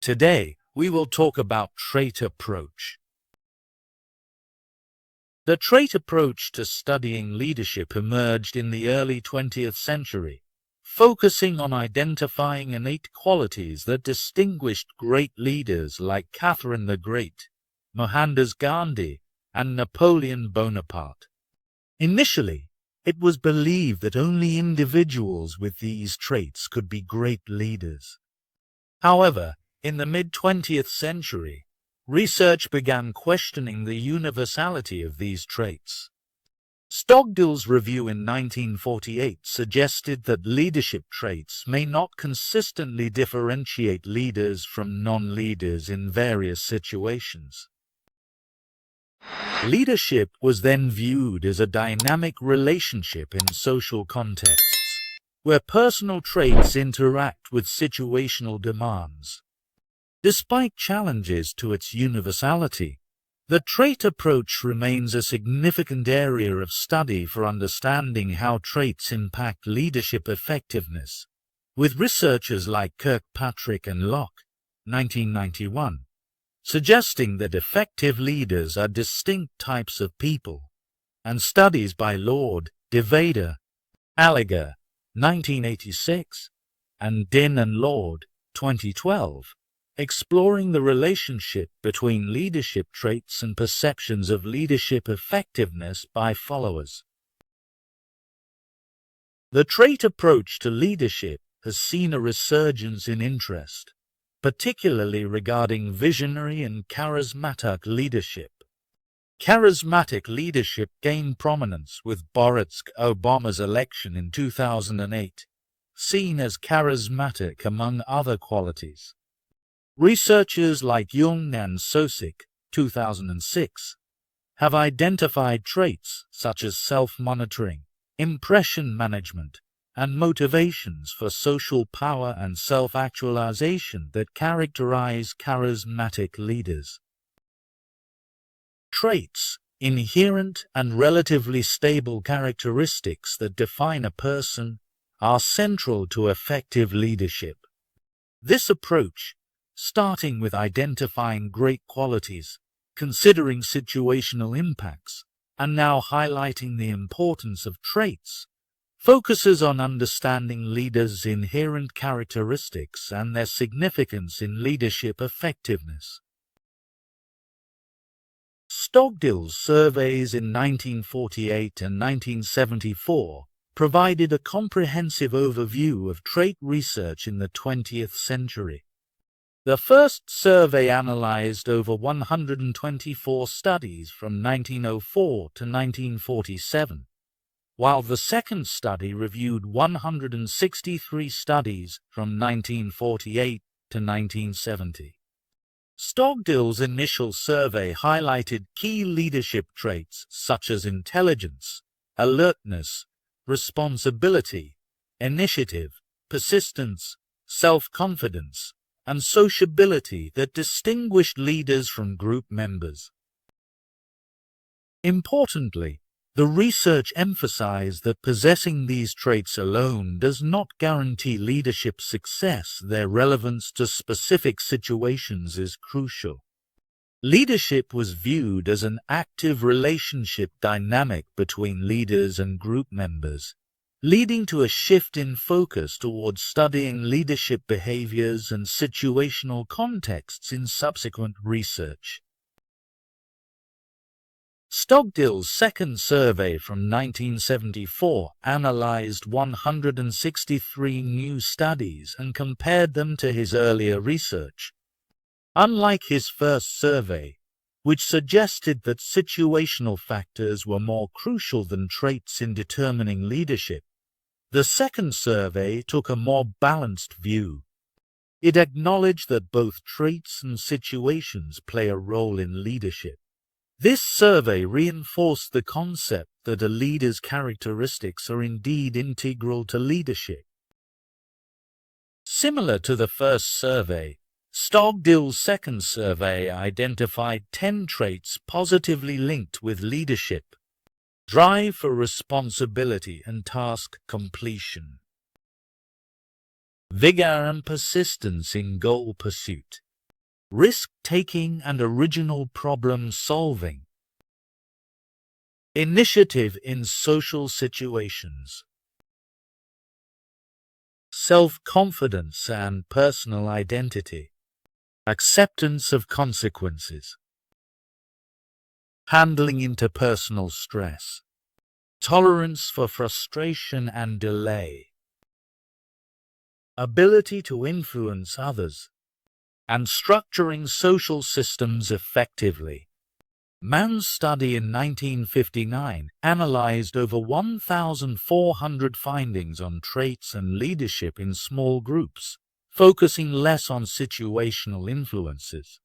Today, we will talk about trait approach. The trait approach to studying leadership emerged in the early 20th century, focusing on identifying innate qualities that distinguished great leaders like Catherine the Great, Mohandas Gandhi, and Napoleon Bonaparte. Initially, it was believed that only individuals with these traits could be great leaders. However, in the mid-20th century, research began questioning the universality of these traits. Stockdale's review in 1948 suggested that leadership traits may not consistently differentiate leaders from non-leaders in various situations. Leadership was then viewed as a dynamic relationship in social contexts, where personal traits interact with situational demands. Despite challenges to its universality, the trait approach remains a significant area of study for understanding how traits impact leadership effectiveness, with researchers like Kirkpatrick and Locke, 1991, suggesting that effective leaders are distinct types of people, and studies by Lord, Devada, Alliger, 1986, and Din and Lord, 2012, exploring the relationship between leadership traits and perceptions of leadership effectiveness by followers. The trait approach to leadership has seen a resurgence in interest, particularly regarding visionary and charismatic leadership. Charismatic leadership gained prominence with Barack Obama's election in 2008, seen as charismatic among other qualities. Researchers like Jung and Sosik, 2006, have identified traits such as self-monitoring, impression management, and motivations for social power and self-actualization that characterize charismatic leaders. Traits, inherent and relatively stable characteristics that define a person, are central to effective leadership. This approach, starting with identifying great qualities, considering situational impacts, and now highlighting the importance of traits, focuses on understanding leaders' inherent characteristics and their significance in leadership effectiveness. Stockdale's surveys in 1948 and 1974 provided a comprehensive overview of trait research in the 20th century. The first survey analyzed over 124 studies from 1904 to 1947, while the second study reviewed 163 studies from 1948 to 1970. Stockdale's initial survey highlighted key leadership traits such as intelligence, alertness, responsibility, initiative, persistence, self-confidence, and sociability that distinguished leaders from group members. Importantly, the research emphasized that possessing these traits alone does not guarantee leadership success. Their relevance to specific situations is crucial. Leadership was viewed as an active relationship dynamic between leaders and group members, leading to a shift in focus towards studying leadership behaviors and situational contexts in subsequent research. Stockdale's second survey from 1974 analyzed 163 new studies and compared them to his earlier research. Unlike his first survey, which suggested that situational factors were more crucial than traits in determining leadership, the second survey took a more balanced view. It acknowledged that both traits and situations play a role in leadership. This survey reinforced the concept that a leader's characteristics are indeed integral to leadership. Similar to the first survey, Stockdale's second survey identified 10 traits positively linked with leadership: drive for responsibility and task completion, vigor and persistence in goal pursuit, risk-taking and original problem-solving, initiative in social situations, self-confidence and personal identity, acceptance of consequences, handling interpersonal stress, tolerance for frustration and delay, ability to influence others, and structuring social systems effectively. Mann's study in 1959 analyzed over 1,400 findings on traits and leadership in small groups, focusing less on situational influences.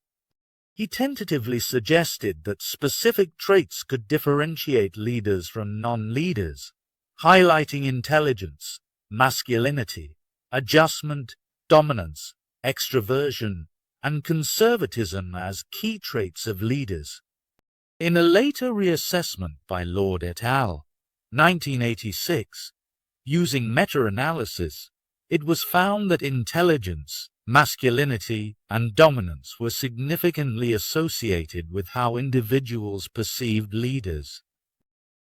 He tentatively suggested that specific traits could differentiate leaders from non-leaders, highlighting intelligence, masculinity, adjustment, dominance, extroversion, and conservatism as key traits of leaders. In a later reassessment by Lord et al., 1986, using meta-analysis, it was found that intelligence, masculinity, and dominance were significantly associated with how individuals perceived leaders.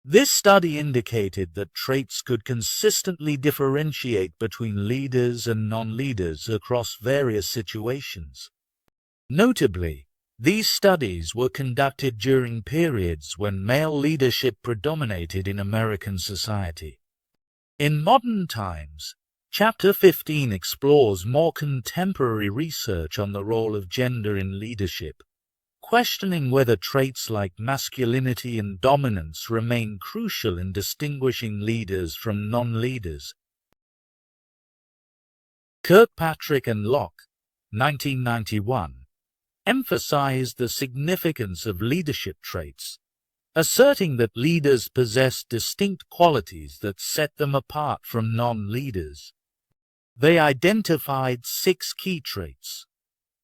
This study indicated that traits could consistently differentiate between leaders and non-leaders across various situations. Notably, these studies were conducted during periods when male leadership predominated in American society. In modern times, Chapter 15 explores more contemporary research on the role of gender in leadership, questioning whether traits like masculinity and dominance remain crucial in distinguishing leaders from non-leaders. Kirkpatrick and Locke, 1991, emphasized the significance of leadership traits, asserting that leaders possess distinct qualities that set them apart from non-leaders. They identified 6 key traits: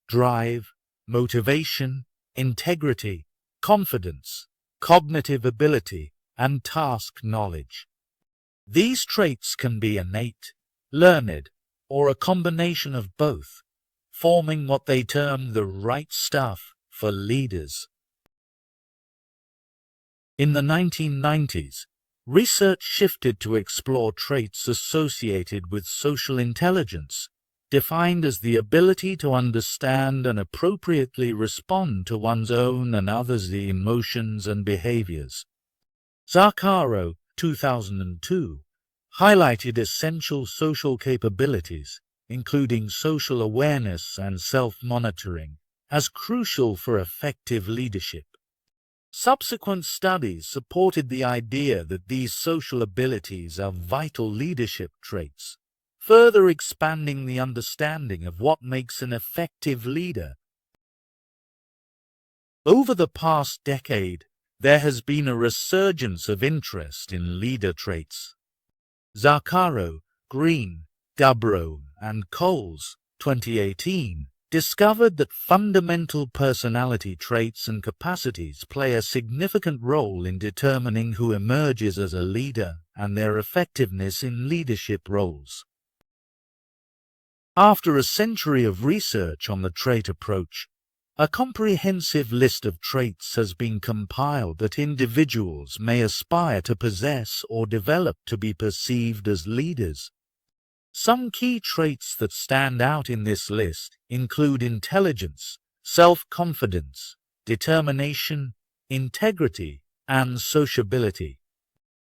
drive, motivation, integrity, confidence, cognitive ability, and task knowledge. These traits can be innate, learned, or a combination of both, forming what they term the right stuff for leaders. In the 1990s, research shifted to explore traits associated with social intelligence, defined as the ability to understand and appropriately respond to one's own and others' emotions and behaviors. Zaccaro, 2002, highlighted essential social capabilities, including social awareness and self-monitoring, as crucial for effective leadership. Subsequent studies supported the idea that these social abilities are vital leadership traits, further expanding the understanding of what makes an effective leader. Over the past decade, there has been a resurgence of interest in leader traits. Zaccaro, Green, Dubrow, and Coles, 2018, discovered that fundamental personality traits and capacities play a significant role in determining who emerges as a leader and their effectiveness in leadership roles. After a century of research on the trait approach, a comprehensive list of traits has been compiled that individuals may aspire to possess or develop to be perceived as leaders. Some key traits that stand out in this list include intelligence, self-confidence, determination, integrity, and sociability.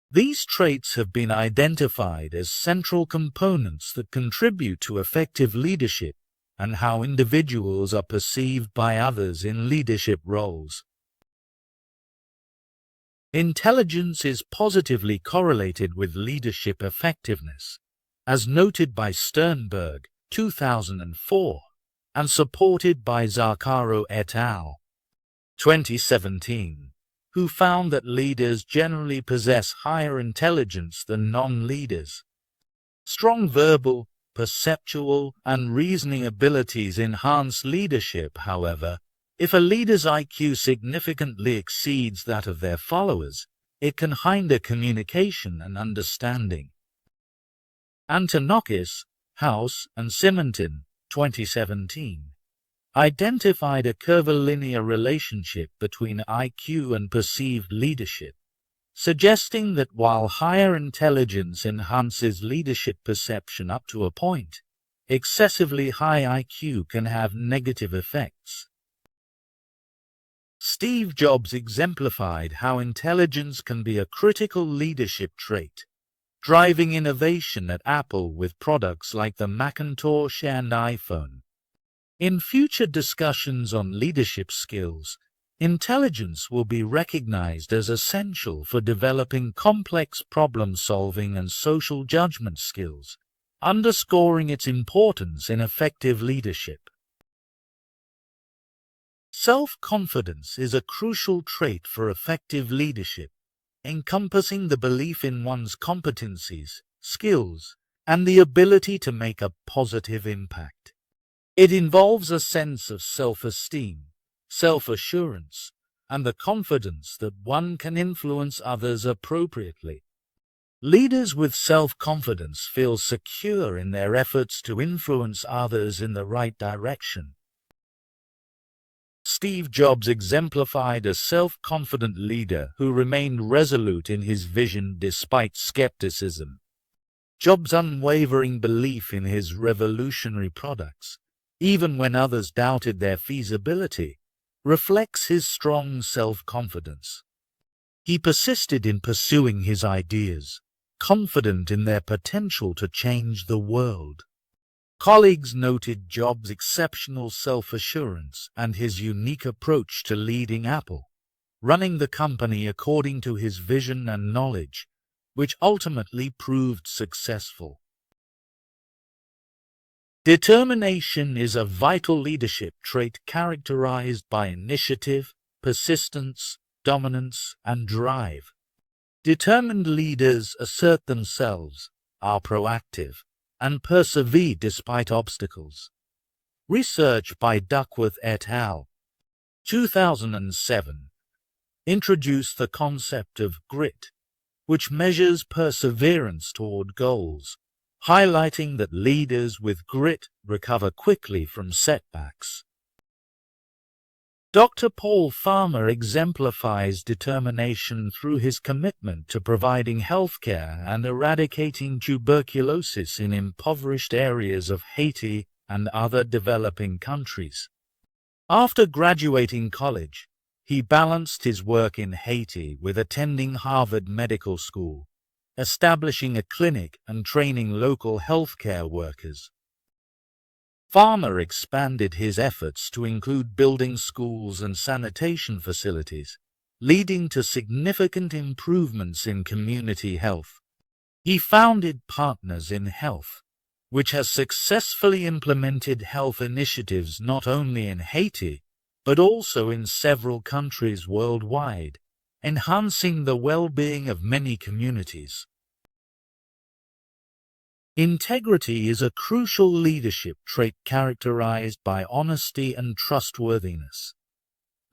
These traits have been identified as central components that contribute to effective leadership and how individuals are perceived by others in leadership roles. Intelligence is positively correlated with leadership effectiveness, as noted by Sternberg, 2004, and supported by Zaccaro et al., 2017, who found that leaders generally possess higher intelligence than non-leaders. Strong verbal, perceptual, and reasoning abilities enhance leadership, however. If a leader's IQ significantly exceeds that of their followers, it can hinder communication and understanding. Antonakis, House, and Simonton, 2017, identified a curvilinear relationship between IQ and perceived leadership, suggesting that while higher intelligence enhances leadership perception up to a point, excessively high IQ can have negative effects. Steve Jobs exemplified how intelligence can be a critical leadership trait, driving innovation at Apple with products like the Macintosh and iPhone. In future discussions on leadership skills, intelligence will be recognized as essential for developing complex problem-solving and social judgment skills, underscoring its importance in effective leadership. Self-confidence is a crucial trait for effective leadership, encompassing the belief in one's competencies, skills, and the ability to make a positive impact. It involves a sense of self-esteem, self-assurance, and the confidence that one can influence others appropriately. Leaders with self-confidence feel secure in their efforts to influence others in the right direction. Steve Jobs exemplified a self-confident leader who remained resolute in his vision despite skepticism. Jobs' unwavering belief in his revolutionary products, even when others doubted their feasibility, reflects his strong self-confidence. He persisted in pursuing his ideas, confident in their potential to change the world. Colleagues noted Jobs' exceptional self-assurance and his unique approach to leading Apple, running the company according to his vision and knowledge, which ultimately proved successful. Determination is a vital leadership trait characterized by initiative, persistence, dominance, and drive. Determined leaders assert themselves, are proactive, and persevere despite obstacles. Research by Duckworth et al. 2007 introduced the concept of grit, which measures perseverance toward goals, highlighting that leaders with grit recover quickly from setbacks. Dr. Paul Farmer exemplifies determination through his commitment to providing healthcare and eradicating tuberculosis in impoverished areas of Haiti and other developing countries. After graduating college, he balanced his work in Haiti with attending Harvard Medical School, establishing a clinic and training local healthcare workers. Farmer expanded his efforts to include building schools and sanitation facilities, leading to significant improvements in community health. He founded Partners in Health, which has successfully implemented health initiatives not only in Haiti, but also in several countries worldwide, enhancing the well-being of many communities. Integrity is a crucial leadership trait characterized by honesty and trustworthiness.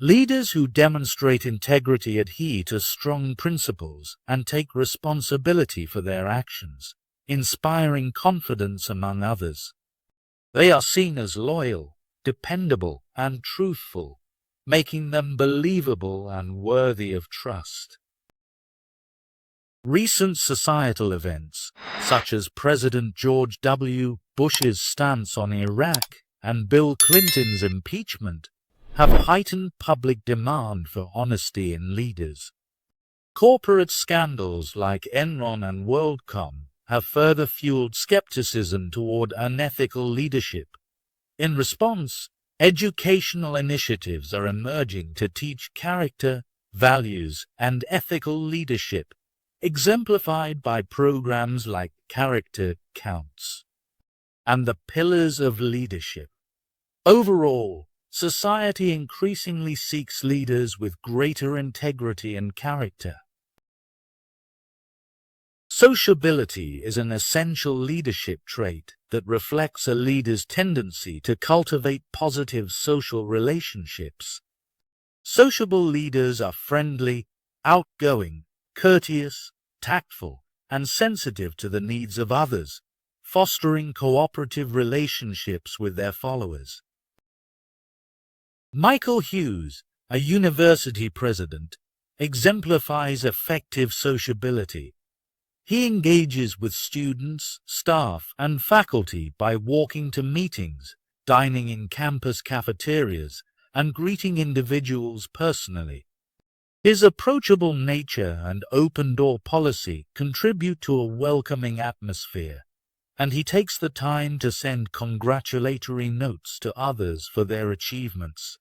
Leaders who demonstrate integrity adhere to strong principles and take responsibility for their actions, inspiring confidence among others. They are seen as loyal, dependable, and truthful, making them believable and worthy of trust. Recent societal events, such as President George W. Bush's stance on Iraq and Bill Clinton's impeachment, have heightened public demand for honesty in leaders. Corporate scandals like Enron and WorldCom have further fueled skepticism toward unethical leadership. In response, educational initiatives are emerging to teach character, values, and ethical leadership, exemplified by programs like Character Counts and the Pillars of Leadership. Overall, society increasingly seeks leaders with greater integrity and character. Sociability is an essential leadership trait that reflects a leader's tendency to cultivate positive social relationships. Sociable leaders are friendly, outgoing, courteous, tactful, and sensitive to the needs of others, fostering cooperative relationships with their followers. Michael Hughes, a university president, exemplifies effective sociability. He engages with students, staff, and faculty by walking to meetings, dining in campus cafeterias, and greeting individuals personally. His approachable nature and open-door policy contribute to a welcoming atmosphere, and he takes the time to send congratulatory notes to others for their achievements.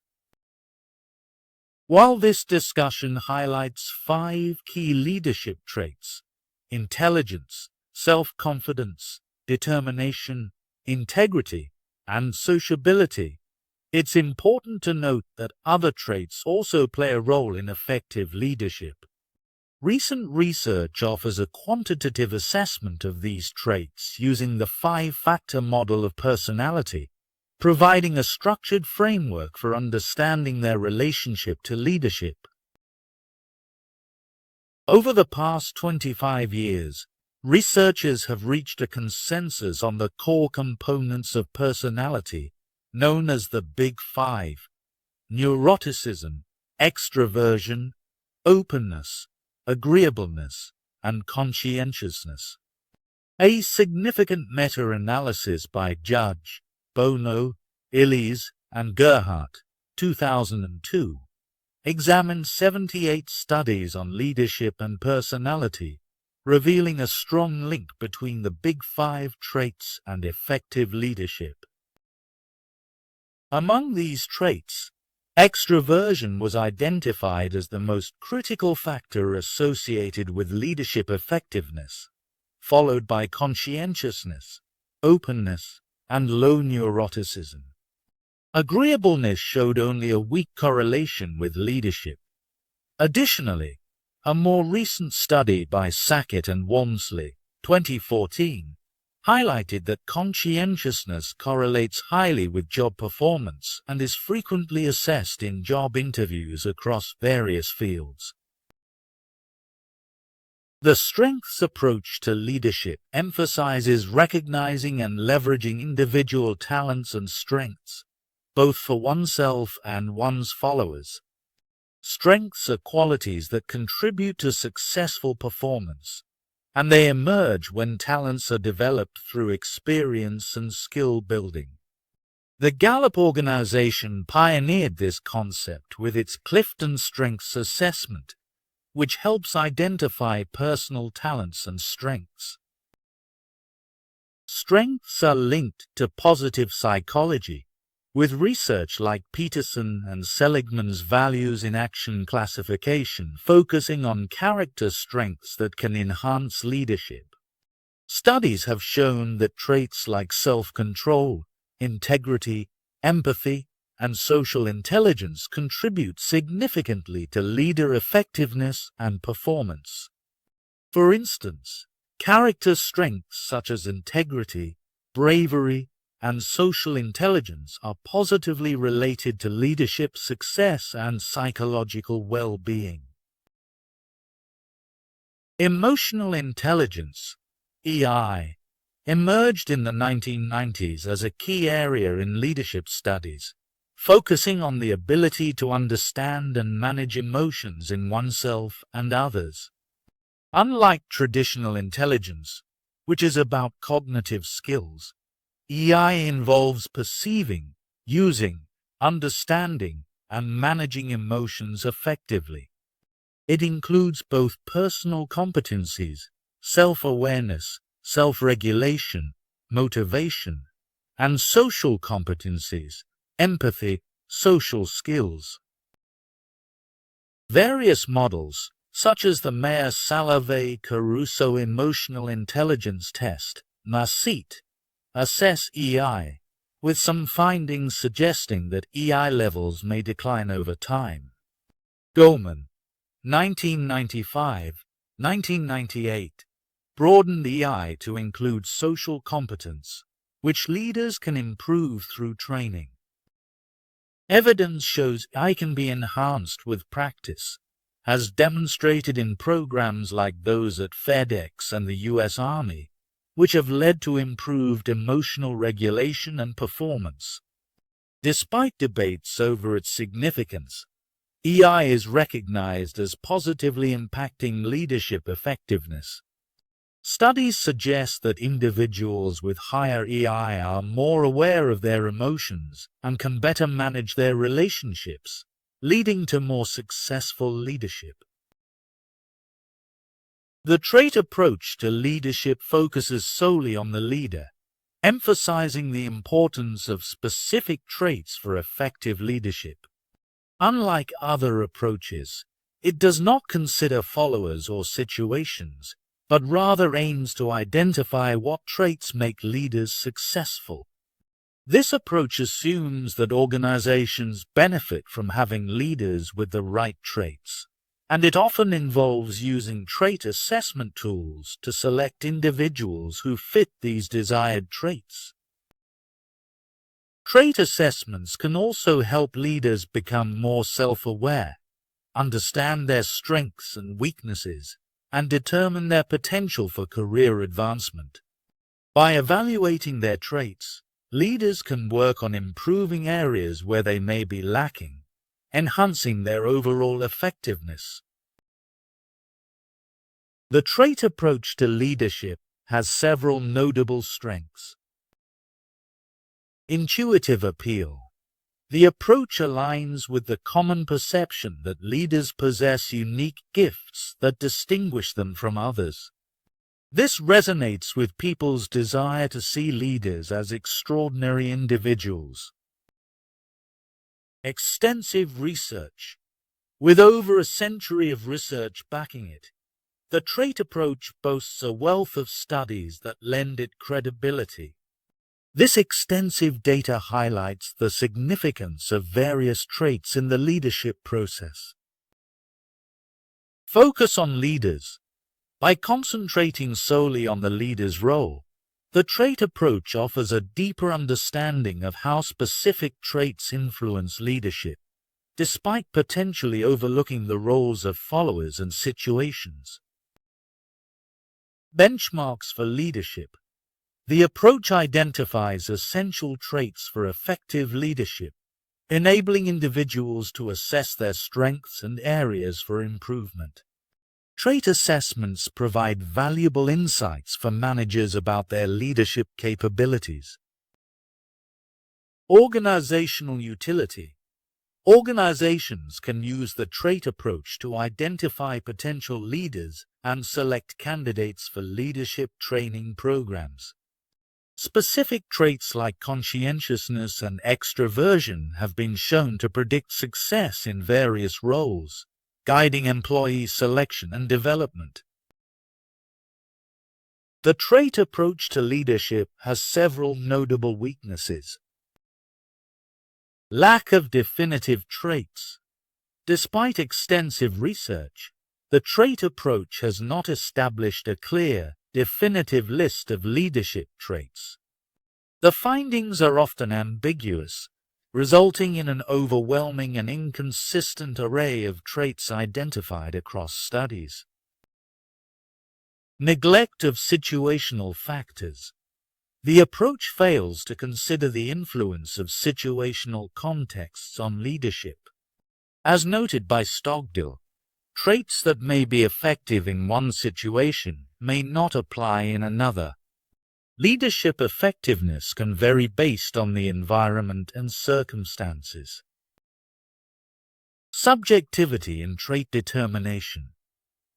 While this discussion highlights 5 key leadership traits: intelligence, self-confidence, determination, integrity, and sociability, it's important to note that other traits also play a role in effective leadership. Recent research offers a quantitative assessment of these traits using the 5-factor model of personality, providing a structured framework for understanding their relationship to leadership. Over the past 25 years, researchers have reached a consensus on the core components of personality, known as the Big Five: neuroticism, extraversion, openness, agreeableness, and conscientiousness. A significant meta-analysis by Judge, Bono, Illies, and Gerhardt, 2002, examined 78 studies on leadership and personality, revealing a strong link between the Big Five traits and effective leadership. Among these traits, extraversion was identified as the most critical factor associated with leadership effectiveness, followed by conscientiousness, openness, and low neuroticism. Agreeableness showed only a weak correlation with leadership. Additionally, a more recent study by Sackett and Walmsley, 2014, highlighted that conscientiousness correlates highly with job performance and is frequently assessed in job interviews across various fields. The strengths approach to leadership emphasizes recognizing and leveraging individual talents and strengths, both for oneself and one's followers. Strengths are qualities that contribute to successful performance, and they emerge when talents are developed through experience and skill building. The Gallup organization pioneered this concept with its Clifton Strengths Assessment, which helps identify personal talents and strengths. Strengths are linked to positive psychology, with research like Peterson and Seligman's values in action classification focusing on character strengths that can enhance leadership. Studies have shown that traits like self-control, integrity, empathy, and social intelligence contribute significantly to leader effectiveness and performance. For instance, character strengths such as integrity, bravery, and social intelligence are positively related to leadership success and psychological well-being. Emotional intelligence, EI, emerged in the 1990s as a key area in leadership studies, focusing on the ability to understand and manage emotions in oneself and others. Unlike traditional intelligence, which is about cognitive skills, EI involves perceiving, using, understanding, and managing emotions effectively. It includes both personal competencies, self-awareness, self-regulation, motivation, and social competencies, empathy, social skills. Various models, such as the Mayer-Salovey-Caruso Emotional Intelligence Test, MASIT, assess EI, with some findings suggesting that EI levels may decline over time. Goleman, 1995-1998, broadened EI to include social competence, which leaders can improve through training. Evidence shows EI can be enhanced with practice, as demonstrated in programs like those at FedEx and the U.S. Army, which have led to improved emotional regulation and performance. Despite debates over its significance, EI is recognized as positively impacting leadership effectiveness. Studies suggest that individuals with higher EI are more aware of their emotions and can better manage their relationships, leading to more successful leadership. The trait approach to leadership focuses solely on the leader, emphasizing the importance of specific traits for effective leadership. Unlike other approaches, it does not consider followers or situations, but rather aims to identify what traits make leaders successful. This approach assumes that organizations benefit from having leaders with the right traits, and it often involves using trait assessment tools to select individuals who fit these desired traits. Trait assessments can also help leaders become more self-aware, understand their strengths and weaknesses, and determine their potential for career advancement. By evaluating their traits, leaders can work on improving areas where they may be lacking, enhancing their overall effectiveness. The trait approach to leadership has several notable strengths. Intuitive appeal. The approach aligns with the common perception that leaders possess unique gifts that distinguish them from others. This resonates with people's desire to see leaders as extraordinary individuals. Extensive research. With over a century of research backing it, the trait approach boasts a wealth of studies that lend it credibility. This extensive data highlights the significance of various traits in the leadership process. Focus on leaders. By concentrating solely on the leader's role, the trait approach offers a deeper understanding of how specific traits influence leadership, despite potentially overlooking the roles of followers and situations. Benchmarks for leadership. The approach identifies essential traits for effective leadership, enabling individuals to assess their strengths and areas for improvement. Trait assessments provide valuable insights for managers about their leadership capabilities. Organizational utility. Organizations can use the trait approach to identify potential leaders and select candidates for leadership training programs. Specific traits like conscientiousness and extroversion have been shown to predict success in various roles, guiding employee selection and development. The trait approach to leadership has several notable weaknesses. Lack of definitive traits. Despite extensive research, the trait approach has not established a clear, definitive list of leadership traits. The findings are often ambiguous, resulting in an overwhelming and inconsistent array of traits identified across studies. Neglect of situational factors. The approach fails to consider the influence of situational contexts on leadership. As noted by Stockdale, traits that may be effective in one situation may not apply in another. Leadership effectiveness can vary based on the environment and circumstances. Subjectivity in trait determination.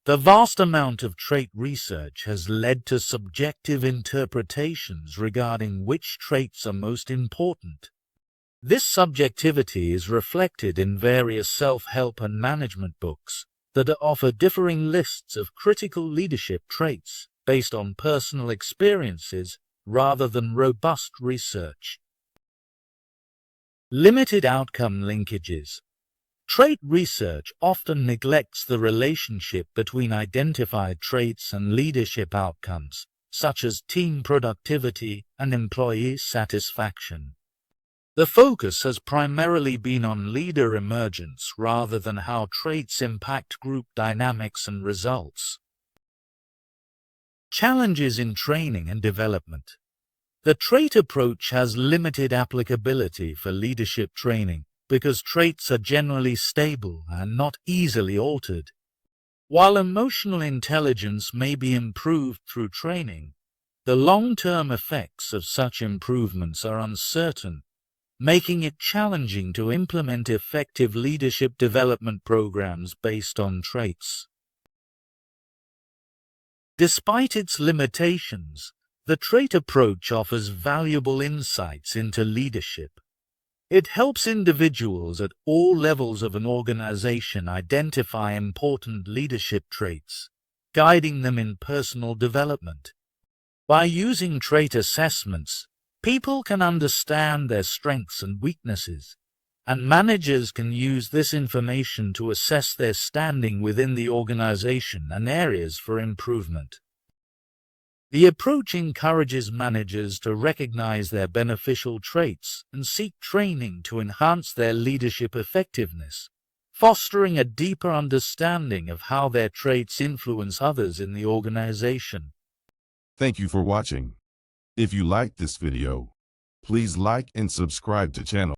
The vast amount of trait research has led to subjective interpretations regarding which traits are most important. This subjectivity is reflected in various self-help and management books that offer differing lists of critical leadership traits based on personal experiences rather than robust research. Limited outcome linkages. Trait research often neglects the relationship between identified traits and leadership outcomes, such as team productivity and employee satisfaction. The focus has primarily been on leader emergence rather than how traits impact group dynamics and results. Challenges in training and development. The trait approach has limited applicability for leadership training because traits are generally stable and not easily altered. While emotional intelligence may be improved through training, the long-term effects of such improvements are uncertain, making it challenging to implement effective leadership development programs based on traits. Despite its limitations, the trait approach offers valuable insights into leadership. It helps individuals at all levels of an organization identify important leadership traits, guiding them in personal development. By using trait assessments, people can understand their strengths and weaknesses, and managers can use this information to assess their standing within the organization and areas for improvement. The approach encourages managers to recognize their beneficial traits and seek training to enhance their leadership effectiveness, fostering a deeper understanding of how their traits influence others in the organization. Thank you for watching. If you liked this video, please like and subscribe to channel.